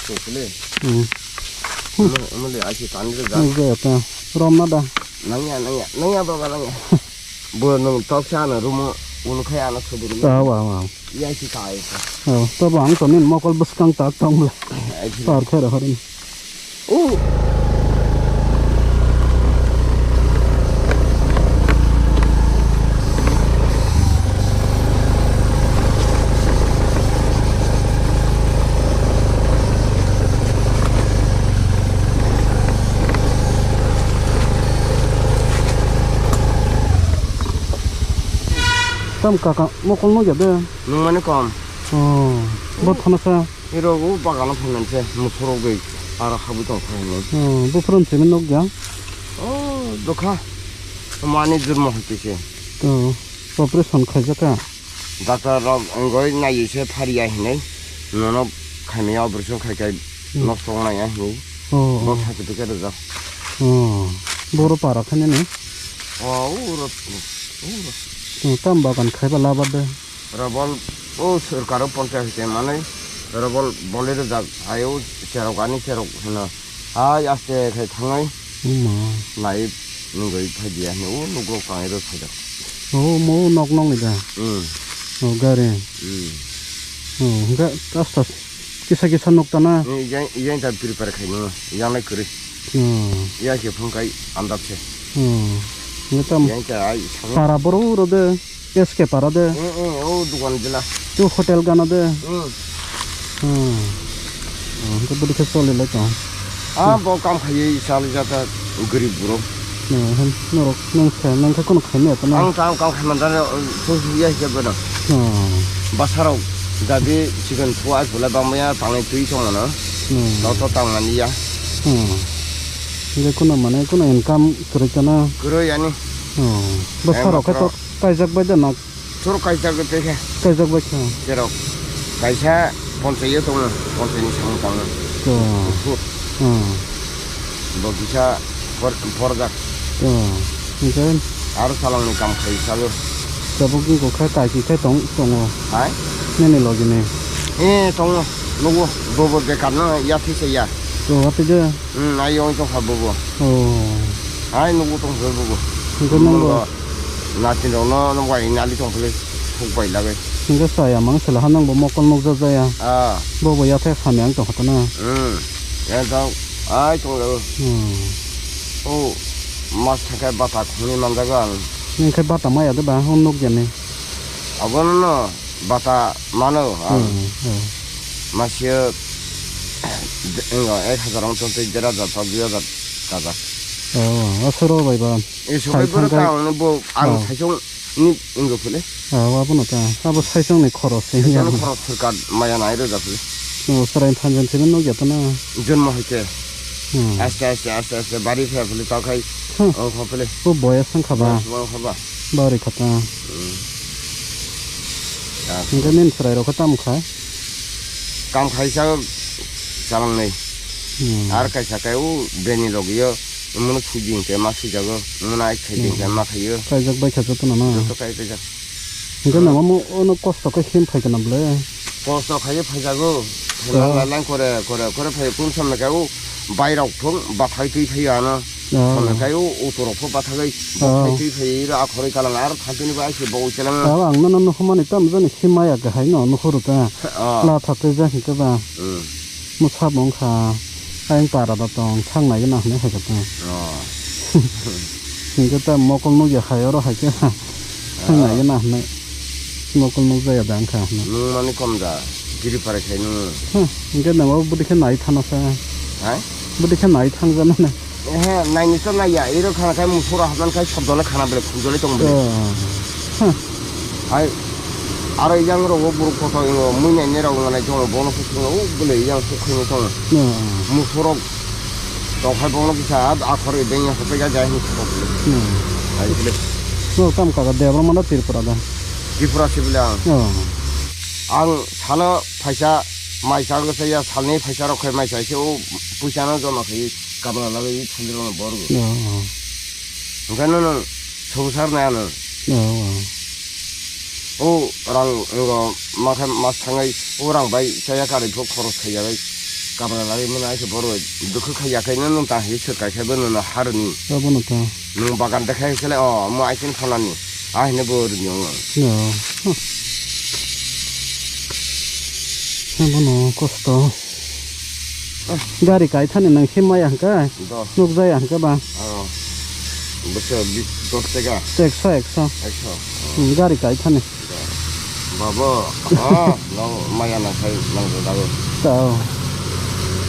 속을래. 어머니 아직 안 들어가. 이게 어떤 그럼마다 낭이야 봐봐 낭이야. 뭐는 떡샤는 루모 오늘 가야 하나 소리를. 와. 이 아직 다 있어. 또 방금 전에 먹을 버스강 딱 정말. 파르케라 하는. 오. 땀 까까 먹을 먹여 돼. 너만의 껌. 뭐 타나서. 이러고 바가나 보는데 무서워게 알아 하부도 가는. 뭐 그런 재밌는 녹이야. 너가 많이 들면 할듯이. 또 오퍼레이션 가져가. 다타라 거의 나 요새 파리야 했네. 너는 가면 오퍼레이션 갈게. 너 소나야 해. 뭐 하기도 그러자. 뭐로 바라카네. 울어. 땀 바간 खाइबा लाबदे रबल ओ सरकार पंचायत के माने रबल बोलेर जा आयो सेराव गानि सेराव होनो आय आस्ते खाय थाङै नाय नगै फायदिया नो नग्रो कांइरो फायदा मो नक नङ इदा गारे गा तास्ता किसा नक्ताना इजाय दा प्रिपेयर खायनो यालाय करै या के फंकाय आन्दाबसे Ngetam para boro de eske para de dukan jela tu hotel gana de to bodi ke sole le ka bo kam khaye sal jata garib buro han norok nang ka kono khane ta na kam khaman da so ya ke bada basarau da be chicken tuai pula ba maya pangai tui song na no to tangani ya 이제 그나마네 그나 인감 그랬잖아. 그러야니. 버스로 가서 가이작 받잖아. 서로 가이작 그때 가이작 받자. 제로 가이사 본세요 동 본세니 상당은. 너 기사 버르작. 이제 아르 살랑니 감 가이사로. 저보기 고 가이지 동 아이? 네네 로기네. 동 누구 보고 대가는 야티세야. 또 어떻게? 아이용 좀 가보고. 아이 누구 좀 해보고. 이거는 거. 나한테는 너는 와 있나리 좀 그래. 속바이라게. 이거 사야 망설 하는 거 먹고 먹자야. 뭐야 태 하면 또 하잖아. 그래서 아이 좀 마스터가 바타 공이 만다가. 그 바타 마야 돼 봐. 혼 녹잖네. 아버는 바타 많어. 마시어 이거 애사랑 좀 되더라도 더 비어다 가자. 서로 봐봐. 이 소리 그렇다는 뭐안 사용 이거 볼래? 와보노다. 아버 사이성네 코러스. 저는 코러스가 마야 나이를 잡을. 서라인 판전치는 녹였잖아. 이전 뭐 할게. 아스아스 바리 패블리 타카이. 커플레. 뭐야 상카봐. 봐봐. 머리 갔다. 이거는 서라이로 갔다 먹까? 감 가이사 자랑네. 아르카 사카요 베니로기요. 문은 수진 때 마시자고 문아이 캐진 때 마카요. 가이작 바이 켜졌잖아. 또 가이자. 이거 너무 어느 코스가 힘 파이잖아 블레. 코스 가이 파자고 랄랄 거래 파이 군섬에 가고 바이락 통 바타이 파이하나. 가요 오토로 바타가이 바타이 파이라 아코리 칼랑 아르 타기니 바이시 보우처럼. 안나는 호만이 땀전에 힘마야 가 하이노 노호르다. 라 타테자 히까바. 뭐 사봉카 아잉 빠라다 똥 창나게 나네 하겠다. 이것도 먹을 먹이 하여로 하게 창나게 나네. 먹을 먹어야 된다. 많이 검다. 길이 빠르게는. 이게 너무 부디게 나이 타나서. 부디게 나이 탕잖아. 나이 있었나야 이렇게 하나 가면 소라 하면 가 섭도는 가나버려 군절에 좀 버려. 아이 알아 이장으로 오브로 코서 이거 문에 내려오는 거는 좀 보너스 쓰고 그래 이장 속히는 좀 무소로 또 활동을 기사 아코리 뱅이 호배가 자히 아이 그래 너 깜까가 대버만다 띠르라다 디프라시블랑 안 산어 파샤 마이사그서야 산내 파샤로 거의 마이사시오 부샤는 좀 거의 가방하다가 이 천들어는 모르고 그러니까는 서울사나야는 orang makan mas tangai orang baik saya kali pun koros kaya baik 가발라리 문화에서 바로 그 카야카이는 놈다 해서 가셔버는 하루니 저번에 또 능 바간데 카이슬에 뭐 아이튼 팔라니 아이네 버르니 저번에 코스도 가리 가이타는 능 힘마야 한가 녹자야 한가 봐 무슨 미스도스가 엑소 엑소 가리 가이타네 바보 너 마야나 사이 낭도다고 또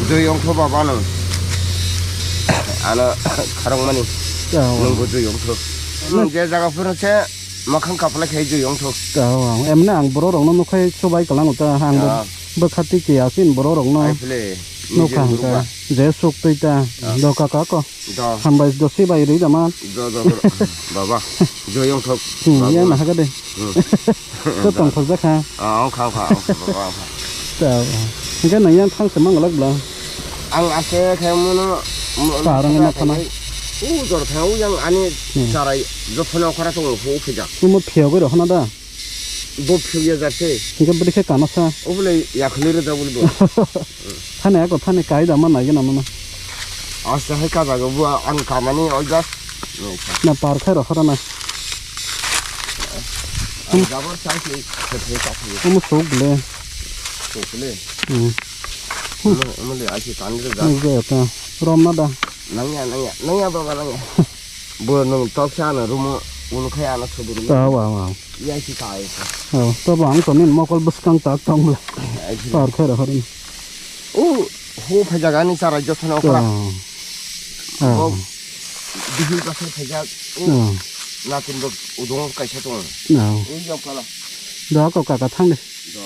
조용토 바바는 아나 가랑만이 nunggu 용토 제자가 부르체 막한 카플레 해주 용토 em nó ăn bro rong nó khai số bay cả lăng ta hàng bơ khát tí kia xin bro rong nó nó càng cái dễ sụp tây ta đâu cả có hàng bay đồ xí bay đấy mà 봐봐 저 용토 nhớ mà cái đây cái tổng thật rất ha cái này nhang thang sẽ mang cái lắc ang ase kamu parang enak kana 저로 태우양 안에 자라 저편에 가라서 호흡이자 뭐 피어고 하나다 뭐 피우야 자체 이거 그렇게 까놨어 오블레 약흘리를 잡을도 타네 거 타네 가이다만 나게 나면 아싸 할까봐 뭐안 가만히 어디가 나 파르카로 하라나 잡을 사이트 그 잡히 너무 속래 속래 오늘 아직 안 들어가 이거였다 롬나다 낭야 봐봐 낭야 뭐는 떡샤는 룸 오늘 그야 하나 쳐부르면 와 이야기 다 했어 또 방은 또는 먹을 부스강 딱 정말 파르카로 하라나 오 호흡하자가 아니 사라져 터놓고라 뭐 비힐 가서 회자 나좀 더 우동까지 해도 이거 팔아 đó có cả thang đi đó